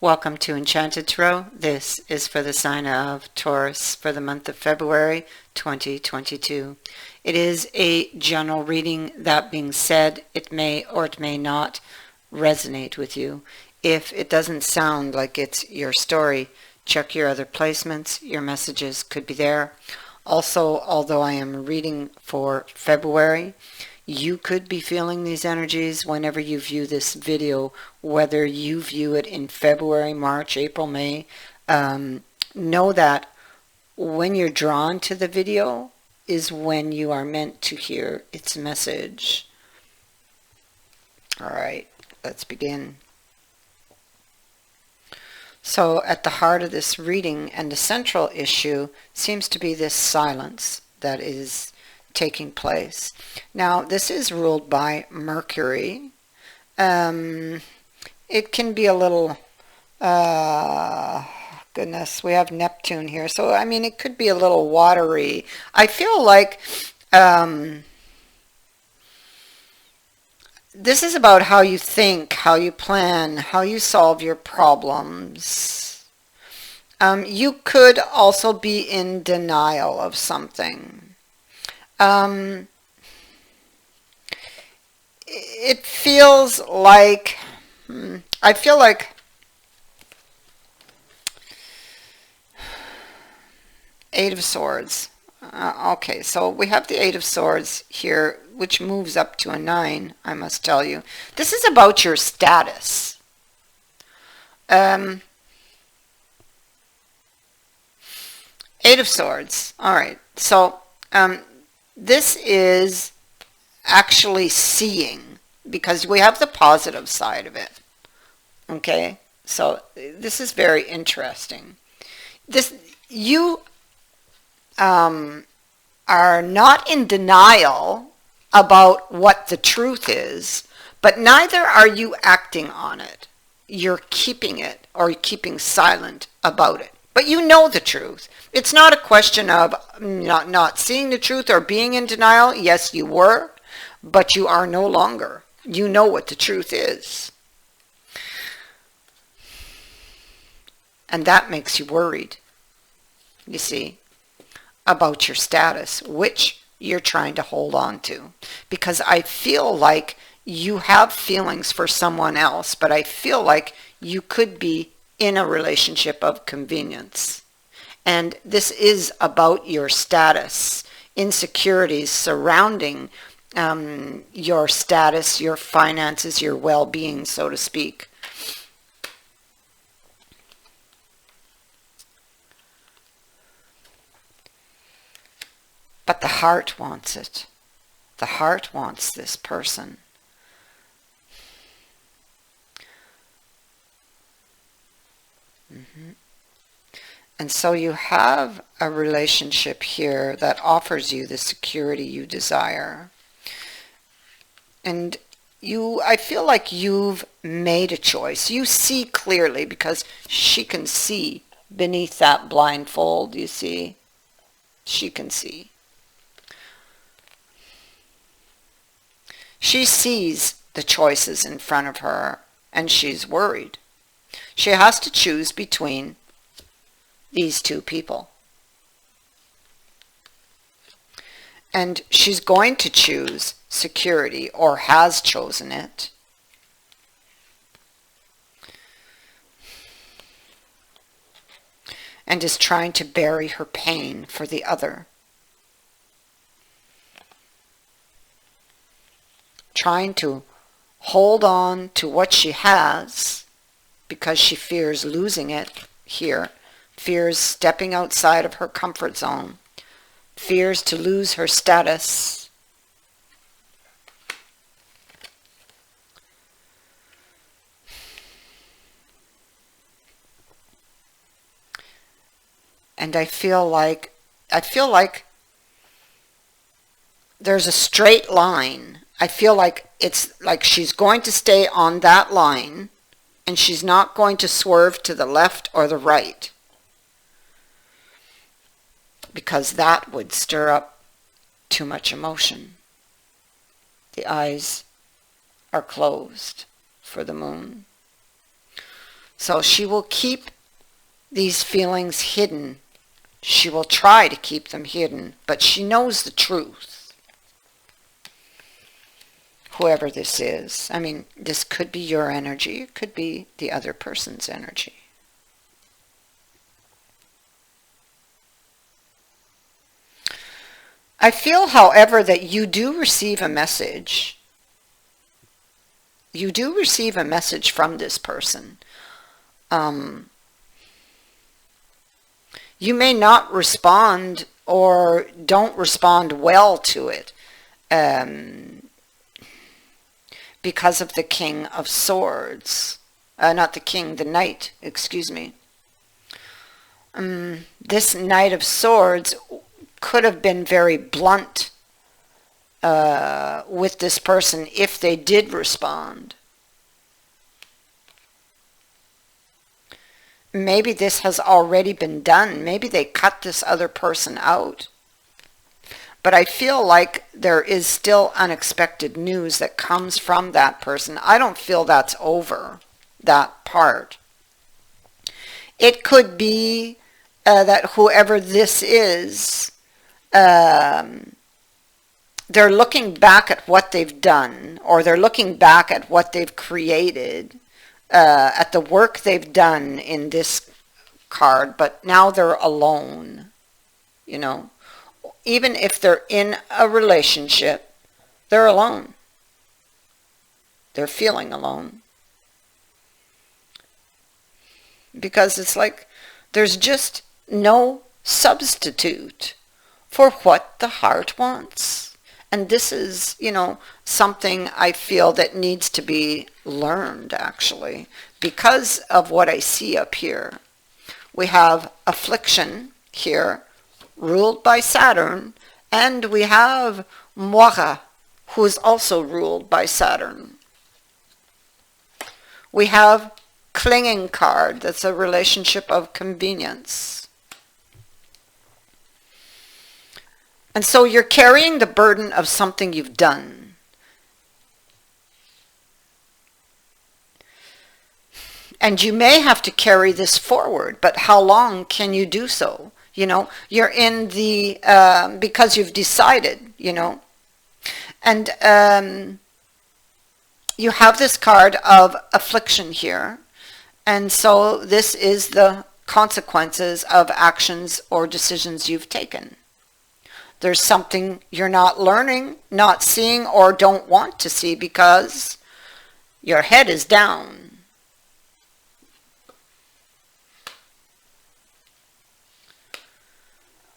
Welcome to Enchanted Tarot. This is for the sign of Taurus for the month of February 2022. It is a general reading. That being said, it may or it may not resonate with you. If it doesn't sound like it's your story, check your other placements. Your messages could be there. Also, although I am reading for February, you could be feeling these energies whenever you view this video, whether you view it in February, March, April, May. Know that when you're drawn to the video is when you are meant to hear its message. All right, let's begin. So at the heart of this reading and the central issue seems to be this silence that is taking place. Now, this is ruled by Mercury. It can be a little, goodness, we have Neptune here. So, I mean, it could be a little watery. I feel like this is about how you think, how you plan, how you solve your problems. You could also be in denial of something. It feels like, I feel like Eight of Swords. Okay, so we have the Eight of Swords here, which moves up to a 9, I must tell you. This is about your status. Eight of Swords. All right, so this is actually seeing, because we have the positive side of it. Okay, so this is very interesting. You are not in denial about what the truth is, but neither are you acting on it. You're keeping it, or keeping silent about it. But you know the truth. It's not a question of not seeing the truth or being in denial. Yes, you were, but you are no longer. You know what the truth is. And that makes you worried, you see, about your status, which you're trying to hold on to. Because I feel like you have feelings for someone else, but I feel like you could be in a relationship of convenience. And this is about your status, insecurities surrounding your status, your finances, your well-being, so to speak. But the heart wants it. The heart wants this person. And so you have a relationship here that offers you the security you desire. And I feel like you've made a choice. You see clearly, because she can see beneath that blindfold, you see. She can see. She sees the choices in front of her, and she's worried. She has to choose between these two people. And she's going to choose security, or has chosen it. And is trying to bury her pain for the other. Trying to hold on to what she has because she fears losing it here. Fears stepping outside of her comfort zone. Fears to lose her status. And I feel like there's a straight line. I feel like it's like she's going to stay on that line, and she's not going to swerve to the left or the right, because that would stir up too much emotion. The eyes are closed for the moon. So she will keep these feelings hidden. She will try to keep them hidden, but she knows the truth. Whoever this is. I mean, this could be your energy. It could be the other person's energy. I feel, however, that you do receive a message. You do receive a message from this person. You may not respond or don't respond well to it because of the King of Swords. Not the King, the Knight, excuse me. This Knight of Swords could have been very blunt with this person if they did respond. Maybe this has already been done. Maybe they cut this other person out. But I feel like there is still unexpected news that comes from that person. I don't feel that's over, that part. It could be that whoever this is, they're looking back at what they've done, or they're looking back at what they've created, at the work they've done in this card, but now they're alone, you know. Even if they're in a relationship, they're alone. They're feeling alone. Because it's like there's just no substitute for what the heart wants. And this is, you know, something I feel that needs to be learned, actually, because of what I see up here. We have affliction here, ruled by Saturn, and we have Moira, who is also ruled by Saturn. We have clinging card, that's a relationship of convenience. And so you're carrying the burden of something you've done. And you may have to carry this forward, but how long can you do so? You know, you're in the, because you've decided, you know. And you have this card of affliction here. And so this is the consequences of actions or decisions you've taken. There's something you're not learning, not seeing, or don't want to see because your head is down.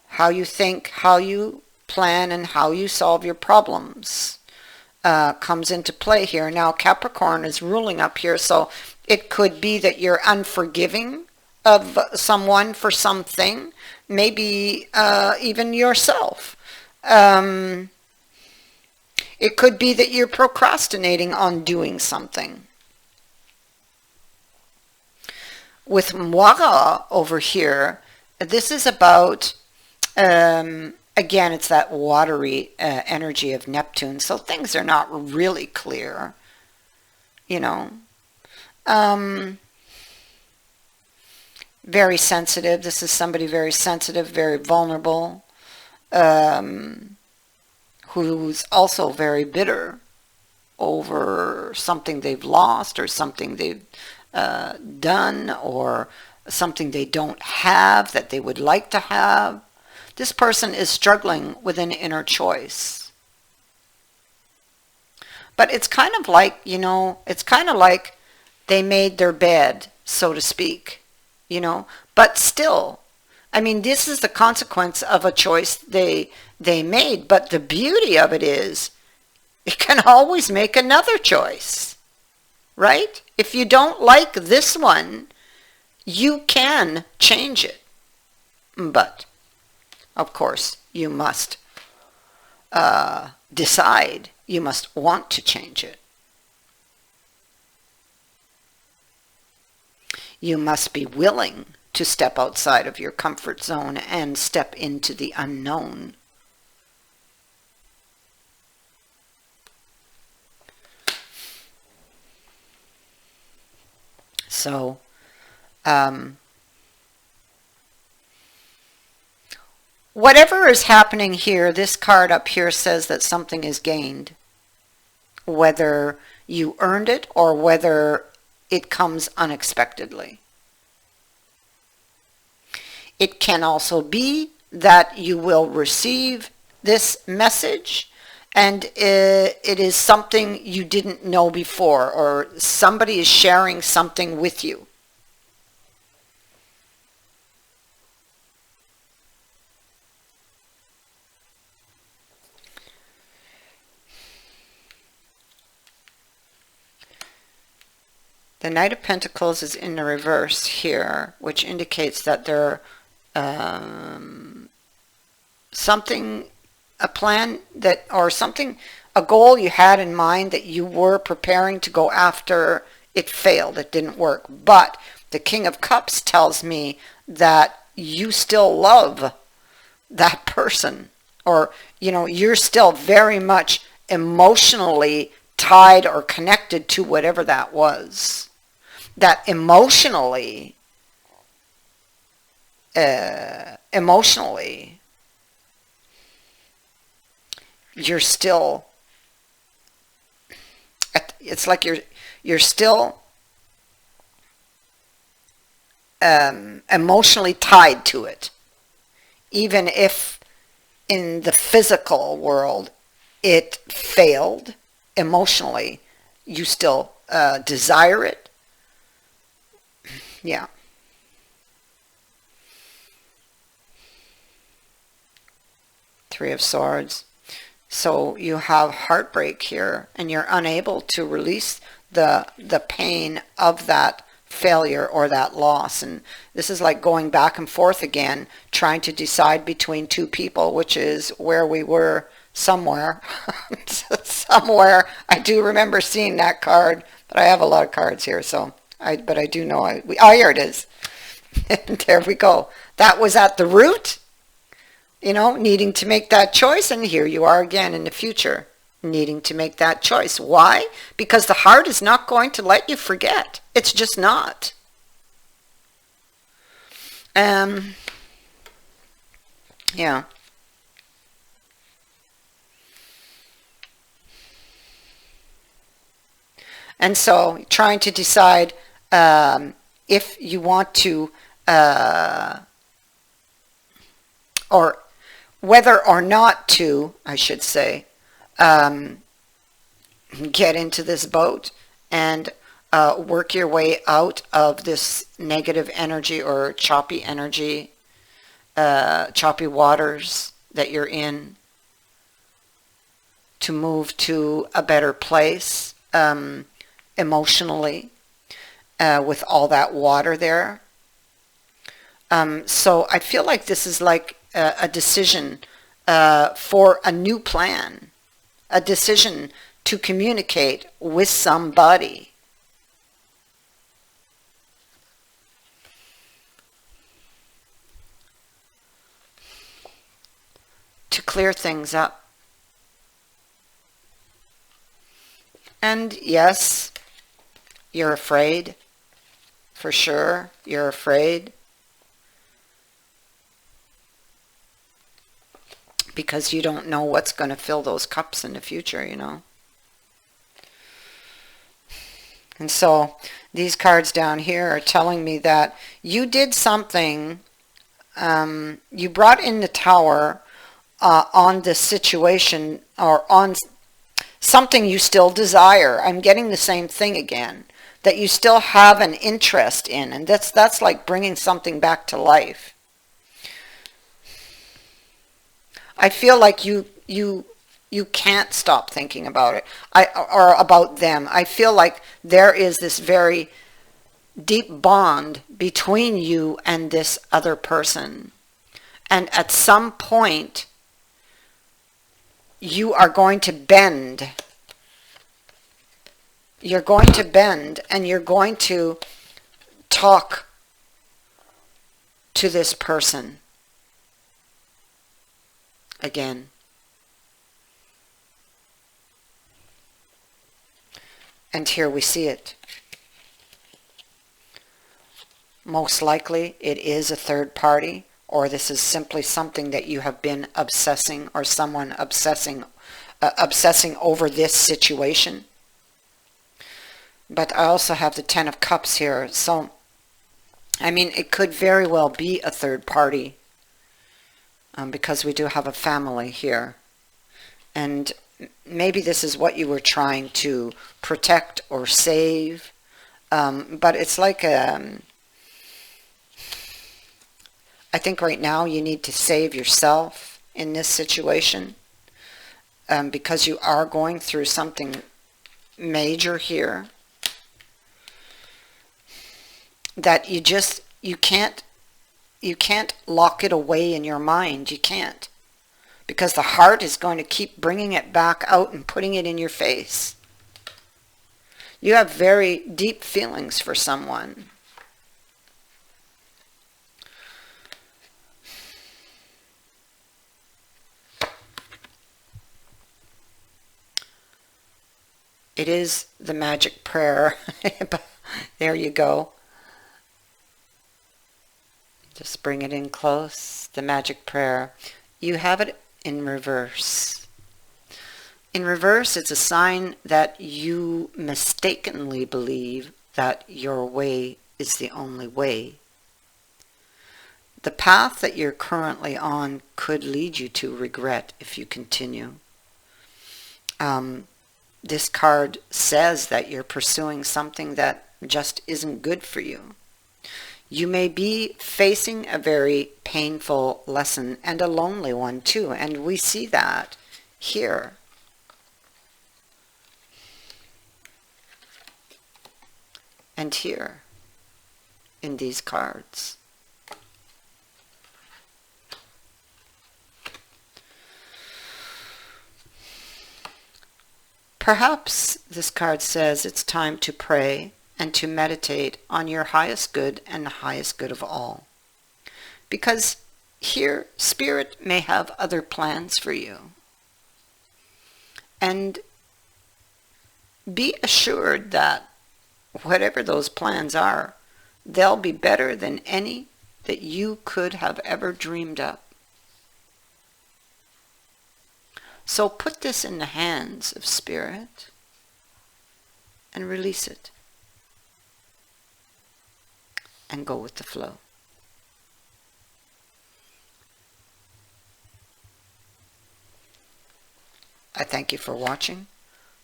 How you think, how you plan, and how you solve your problems comes into play here. Now Capricorn is ruling up here, so it could be that you're unforgiving of someone for something, maybe even yourself. It could be that you're procrastinating on doing something. With Moira over here, this is about, again, it's that watery energy of Neptune, so things are not really clear, you know. Very sensitive. This is somebody very sensitive, very vulnerable, who's also very bitter over something they've lost or something they've done or something they don't have that they would like to have. This person is struggling with an inner choice. But it's kind of like, you know, it's kind of like they made their bed, so to speak. You know, but still, I mean, this is the consequence of a choice they made. But the beauty of it is, you can always make another choice, right? If you don't like this one, you can change it. But, of course, you must decide. You must want to change it. You must be willing to step outside of your comfort zone and step into the unknown. So Um, whatever is happening here, this card up here says that something is gained. Whether you earned it or whether it comes unexpectedly. It can also be that you will receive this message and it is something you didn't know before, or somebody is sharing something with you. The Knight of Pentacles is in the reverse here, which indicates that there something, a plan that, or something, a goal you had in mind that you were preparing to go after, it failed, it didn't work. But the King of Cups tells me that you still love that person, or, you know, you're still very much emotionally tied or connected to whatever that was. That emotionally, you're still, it's like you're still emotionally tied to it, even if in the physical world it failed. Emotionally you still desire it. Yeah. Three of Swords. So you have heartbreak here, and you're unable to release the pain of that failure or that loss. And this is like going back and forth again, trying to decide between two people, which is where we were somewhere. Somewhere. I do remember seeing that card, but I have a lot of cards here, so but I do know oh, here it is. There we go. That was at the root, you know, needing to make that choice, and here you are again in the future, needing to make that choice. Why? Because the heart is not going to let you forget. It's just not. Yeah. And so trying to decide if you want to, or whether or not to, I should say, get into this boat and work your way out of this negative energy or choppy energy, choppy waters that you're in, to move to a better place emotionally with all that water there. So I feel like this is like a decision for a new plan, a decision to communicate with somebody. To clear things up. And yes, you're afraid. For sure, you're afraid. Because you don't know what's going to fill those cups in the future, you know. And so these cards down here are telling me that you did something. You brought in the Tower on this situation, or on something you still desire. I'm getting the same thing again, that you still have an interest in, and that's like bringing something back to life. I feel like you can't stop thinking about it, or about them. I feel like there is this very deep bond between you and this other person, and at some point you are going to bend. You're going to bend, and you're going to talk to this person again. And here we see it. Most likely it is a third party, or this is simply something that you have been obsessing, or someone obsessing over this situation. But I also have the Ten of Cups here, so I mean, it could very well be a third party, because we do have a family here. And maybe this is what you were trying to protect or save, but it's like I think right now you need to save yourself in this situation, because you are going through something major here that you can't lock it away in your mind. You can't, because the heart is going to keep bringing it back out and putting it in your face. You have very deep feelings for someone. It is the magic prayer. There you go. Just bring it in close. The magic prayer. You have it in reverse. In reverse, it's a sign that you mistakenly believe that your way is the only way. The path that you're currently on could lead you to regret if you continue. This card says that you're pursuing something that just isn't good for you. You may be facing a very painful lesson, and a lonely one too, and we see that here. And here in these cards. Perhaps this card says it's time to pray and to meditate on your highest good and the highest good of all. Because here, Spirit may have other plans for you. And be assured that whatever those plans are, they'll be better than any that you could have ever dreamed up. So put this in the hands of Spirit and release it. And go with the flow. I thank you for watching,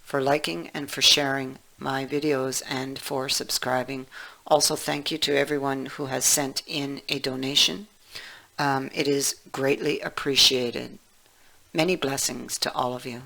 for liking and for sharing my videos, and for subscribing. Also, thank you to everyone who has sent in a donation. It is greatly appreciated. Many blessings to all of you.